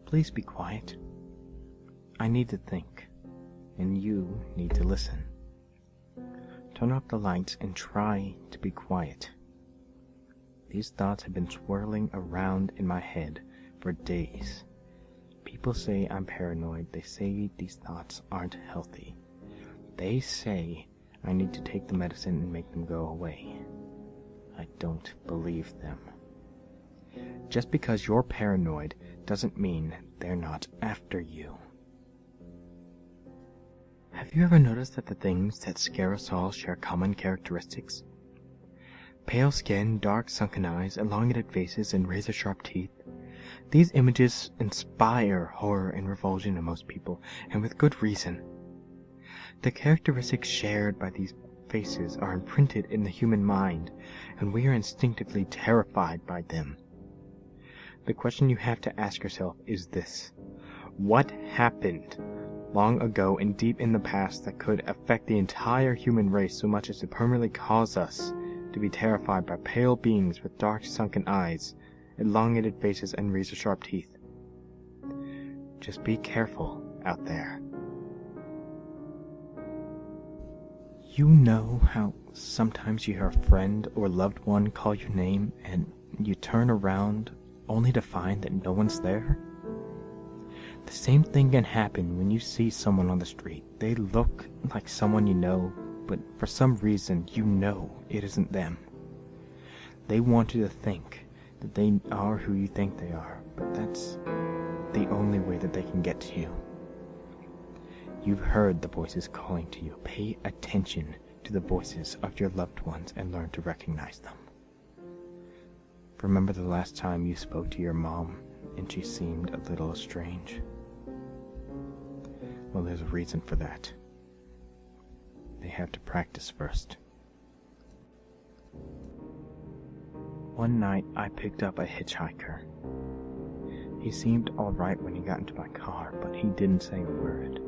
Please be quiet. I need to think, and you need to listen. Turn off the lights and try to be quiet. These thoughts have been swirling around in my head for days. People say I'm paranoid. They say these thoughts aren't healthy. They say I need to take the medicine and make them go away. I don't believe them. Just because you're paranoid doesn't mean they're not after you. Have you ever noticed that the things that scare us all share common characteristics? Pale skin, dark sunken eyes, elongated faces, and razor-sharp teeth. These images inspire horror and revulsion in most people, and with good reason. The characteristics shared by these faces are imprinted in the human mind, and we are instinctively terrified by them. The question you have to ask yourself is this: what happened long ago and deep in the past that could affect the entire human race so much as to permanently cause us to be terrified by pale beings with dark sunken eyes, elongated faces, and razor-sharp teeth? Just be careful out there. You know how sometimes you hear a friend or loved one call your name and you turn around only to find that no one's there? The same thing can happen when you see someone on the street. They look like someone you know, but for some reason you know it isn't them. They want you to think that they are who you think they are, but that's the only way that they can get to you. You've heard the voices calling to you. Pay attention to the voices of your loved ones and learn to recognize them. Remember the last time you spoke to your mom and she seemed a little strange? Well, there's a reason for that. They have to practice first. One night I picked up a hitchhiker. He seemed alright when he got into my car, but he didn't say a word.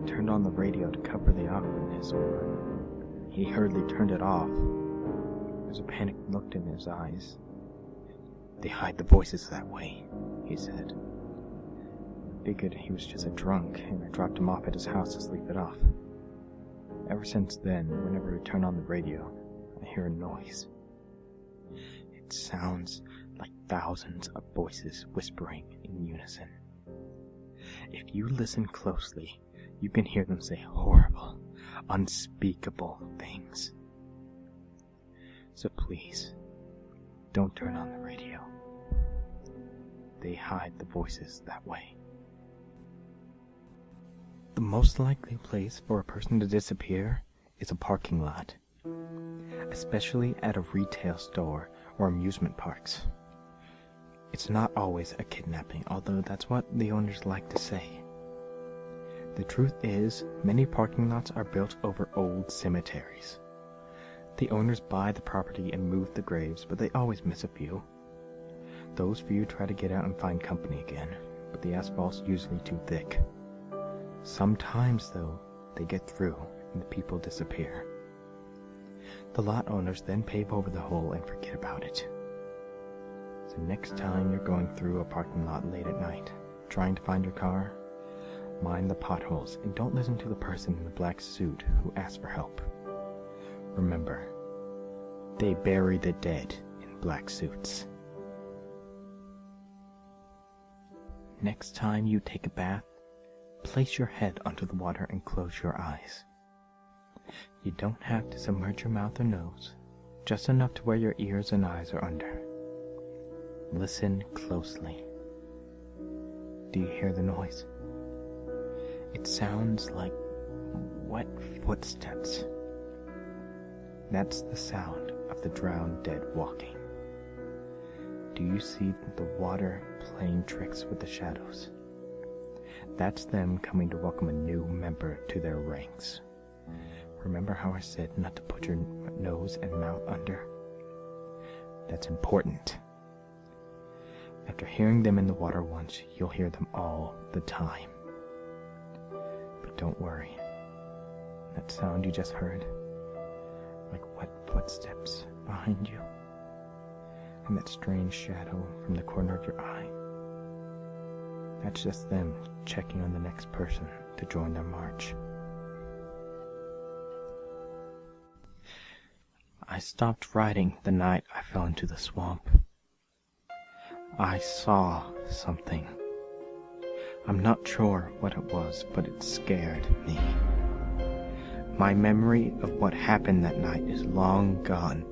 I turned on the radio to cover the awkwardness, but he hurriedly turned it off. There's a panicked look in his eyes. They hide the voices that way, he said. I figured he was just a drunk, and I dropped him off at his house to sleep it off. Ever since then, whenever we turn on the radio, I hear a noise. It sounds like thousands of voices whispering in unison. If you listen closely, you can hear them say horrible, unspeakable things. So please, don't turn on the radio. They hide the voices that way. The most likely place for a person to disappear is a parking lot, especially at a retail store or amusement parks. It's not always a kidnapping, although that's what the owners like to say. The truth is, many parking lots are built over old cemeteries. The owners buy the property and move the graves, but they always miss a few. Those few try to get out and find company again, but the asphalt's usually too thick. Sometimes, though, they get through and the people disappear. The lot owners then pave over the hole and forget about it. So next time you're going through a parking lot late at night, trying to find your car, mind the potholes and don't listen to the person in the black suit who asks for help. Remember, they bury the dead in black suits. Next time you take a bath, place your head under the water and close your eyes. You don't have to submerge your mouth or nose, just enough to where your ears and eyes are under. Listen closely. Do you hear the noise? It sounds like wet footsteps. That's the sound of the drowned dead walking. Do you see the water playing tricks with the shadows? That's them coming to welcome a new member to their ranks. Remember how I said not to put your nose and mouth under? That's important. After hearing them in the water once, you'll hear them all the time. But don't worry. That sound you just heard, like wet footsteps behind you, and that strange shadow from the corner of your eye, That's just them checking on the next person to join their march. I stopped riding the night I fell into the swamp. I saw something. I'm not sure what it was, but it scared me. My memory of what happened that night is long gone,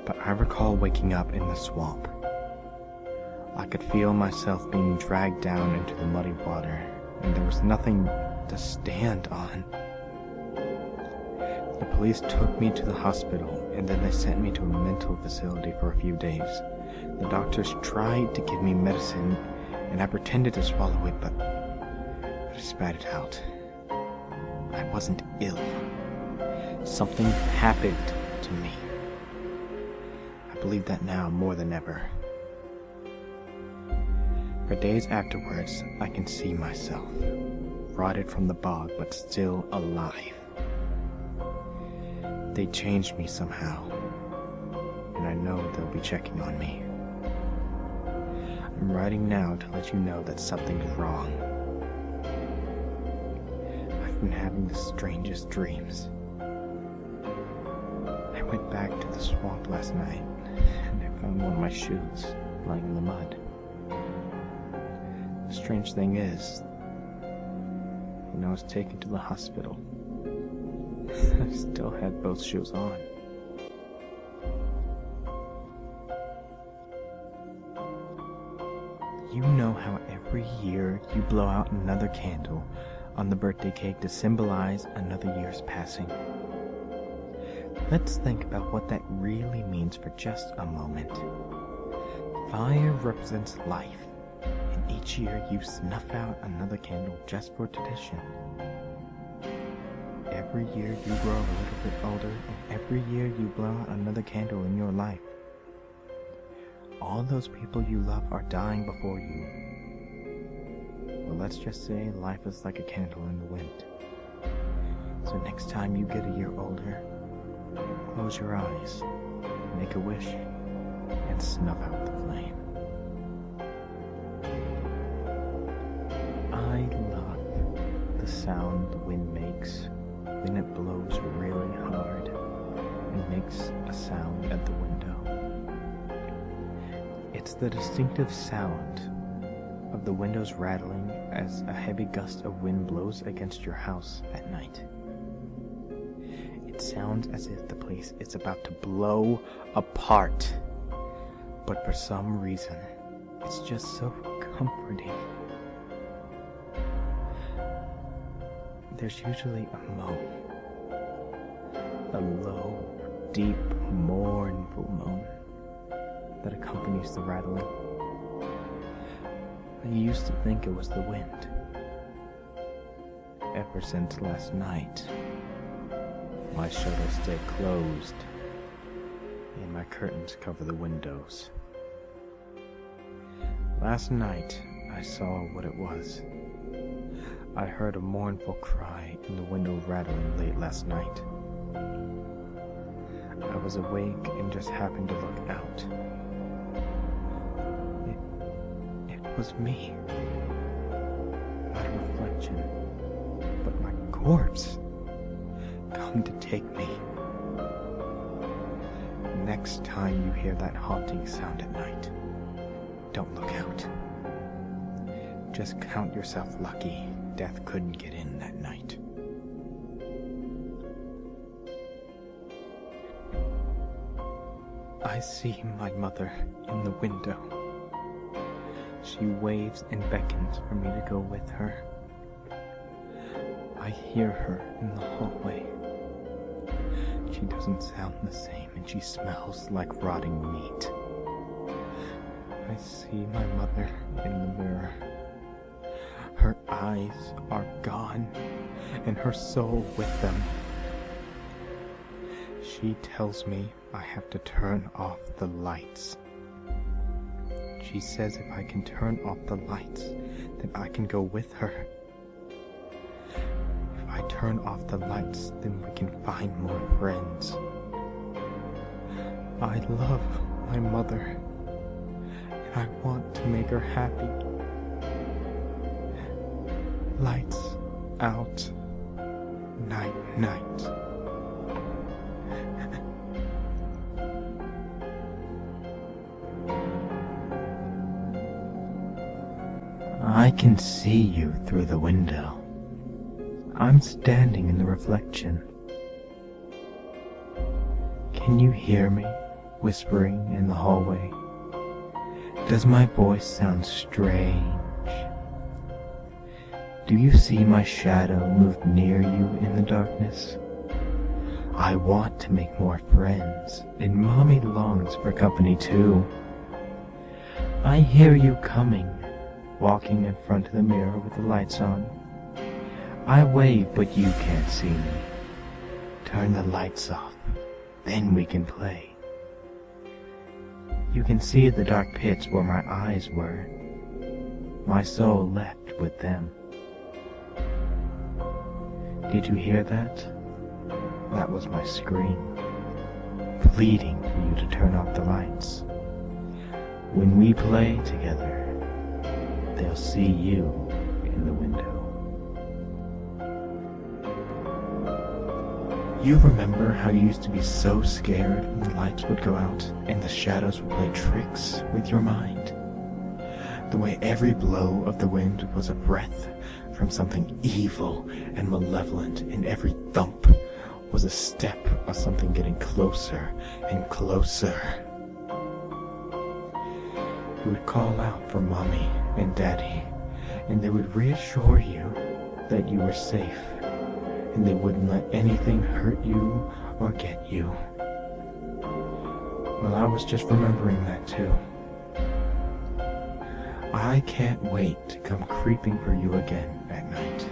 but I recall waking up in the swamp. I could feel myself being dragged down into the muddy water, and there was nothing to stand on. The police took me to the hospital, and then they sent me to a mental facility for a few days. The doctors tried to give me medicine, and I pretended to swallow it, but I spat it out. I wasn't ill. Something happened to me. I believe that now more than ever. For days afterwards, I can see myself, rotted from the bog, but still alive. They changed me somehow, and I know they'll be checking on me. I'm writing now to let you know that something's wrong. I've been having the strangest dreams. I went back to the swamp last night, and I found one of my shoes lying in the mud. The strange thing is, when I was taken to the hospital, I still had both shoes on. You know how every year you blow out another candle on the birthday cake to symbolize another year's passing? Let's think about what that really means for just a moment. Fire represents life, and each year you snuff out another candle just for tradition. Every year you grow a little bit older, and every year you blow out another candle in your life. All those people you love are dying before you. Well, let's just say life is like a candle in the wind. So next time you get a year older, close your eyes, make a wish, and snuff out the flame. I love the sound the wind makes when it blows really hard and makes a sound at the window. It's the distinctive sound of the windows rattling as a heavy gust of wind blows against your house at night. It sounds as if the place is about to blow apart, but for some reason, it's just so comforting. There's usually a moan, a low, deep, mournful moan that accompanies the rattling. I used to think it was the wind. Ever since last night, my shutters stay closed and my curtains cover the windows. Last night, I saw what it was. I heard a mournful cry in the window rattling late last night. I was awake and just happened to look out. It was me. Not a reflection, but my corpse, come to take me. Next time you hear that haunting sound at night, don't look out. Just count yourself lucky death couldn't get in that night. I see my mother in the window. She waves and beckons for me to go with her. I hear her in the hallway. She doesn't sound the same and she smells like rotting meat. I see my mother in the mirror. Her eyes are gone and her soul with them. She tells me I have to turn off the lights. She says if I can turn off the lights, then I can go with her. If I turn off the lights, then we can find more friends. I love my mother, and I want to make her happy. Lights out. Night, night. I can see you through the window. I'm standing in the reflection. Can you hear me whispering in the hallway? Does my voice sound strange? Do you see my shadow move near you in the darkness? I want to make more friends, and Mommy longs for company too. I hear you coming, walking in front of the mirror with the lights on. I wave, but you can't see me. Turn the lights off, then we can play. You can see the dark pits where my eyes were. My soul left with them. Did you hear that? That was my scream, pleading for you to turn off the lights. When we play together, they'll see you in the window. You remember how you used to be so scared when the lights would go out and the shadows would play tricks with your mind? The way every blow of the wind was a breath from something evil and malevolent, and every thump was a step of something getting closer and closer. You would call out for Mommy and Daddy, and they would reassure you that you were safe, and they wouldn't let anything hurt you or get you. Well, I was just remembering that too. I can't wait to come creeping for you again at night.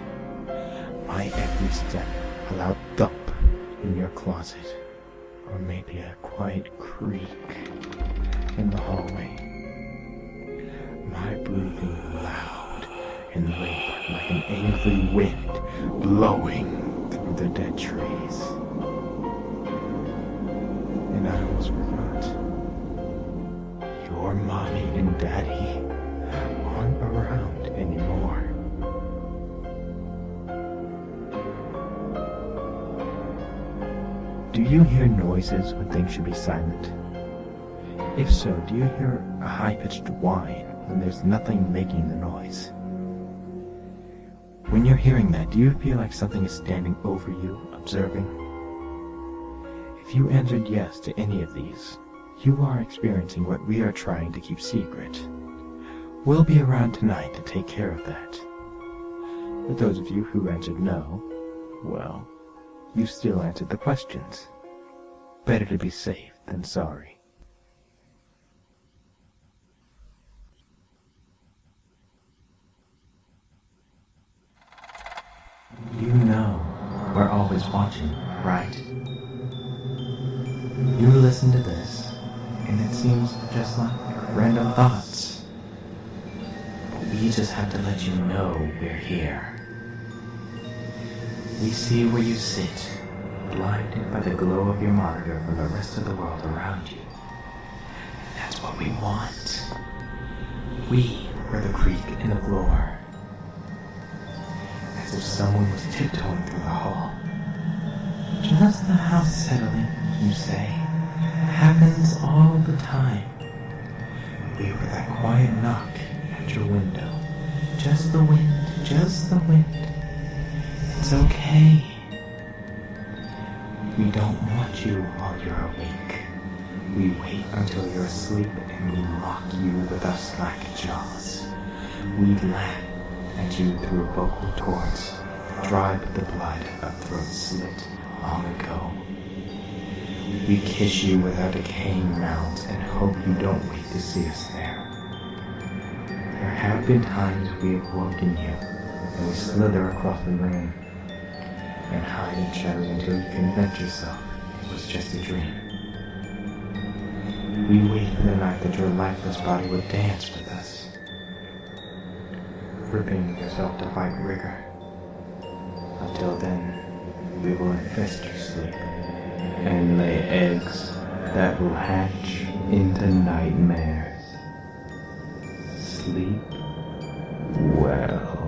My every step a loud thump in your closet, or maybe a quiet creak in the hallway. My breathing loud and labored like an angry wind blowing through the dead trees. And I almost forgot. Your Mommy and Daddy aren't around anymore. Do you hear noises when things should be silent? If so, do you hear a high-pitched whine when there's nothing making the noise? When you're hearing that, do you feel like something is standing over you, observing? If you answered yes to any of these, you are experiencing what we are trying to keep secret. We'll be around tonight to take care of that. For those of you who answered no, well, you still answered the questions. Better to be safe than sorry. You know we're always watching, right? You listen to this, and it seems just like random thoughts. But we just have to let you know we're here. We see where you sit, blinded by the glow of your monitor from the rest of the world around you. And that's what we want. We are the creak in the floor. As if someone was tiptoeing through the hall. Just the house settling, you say, happens all the time. We were that quiet knock at your window. Just the wind, just the wind. It's okay. We don't want you while you're awake. We wait until you're asleep and we mock you with our slack jaws. We laugh at you through vocal torts, dry with the blood of throats slit long ago. We kiss you with our decaying mouths and hope you don't wait to see us there. There have been times we have woken you and we slither across the room and hide in shadows until you convince yourself it was just a dream. We wait for the night that your lifeless body would dance with us, ripping yourself to fight rigor. Until then, we will infest your sleep and lay eggs that will hatch into nightmares. Sleep well.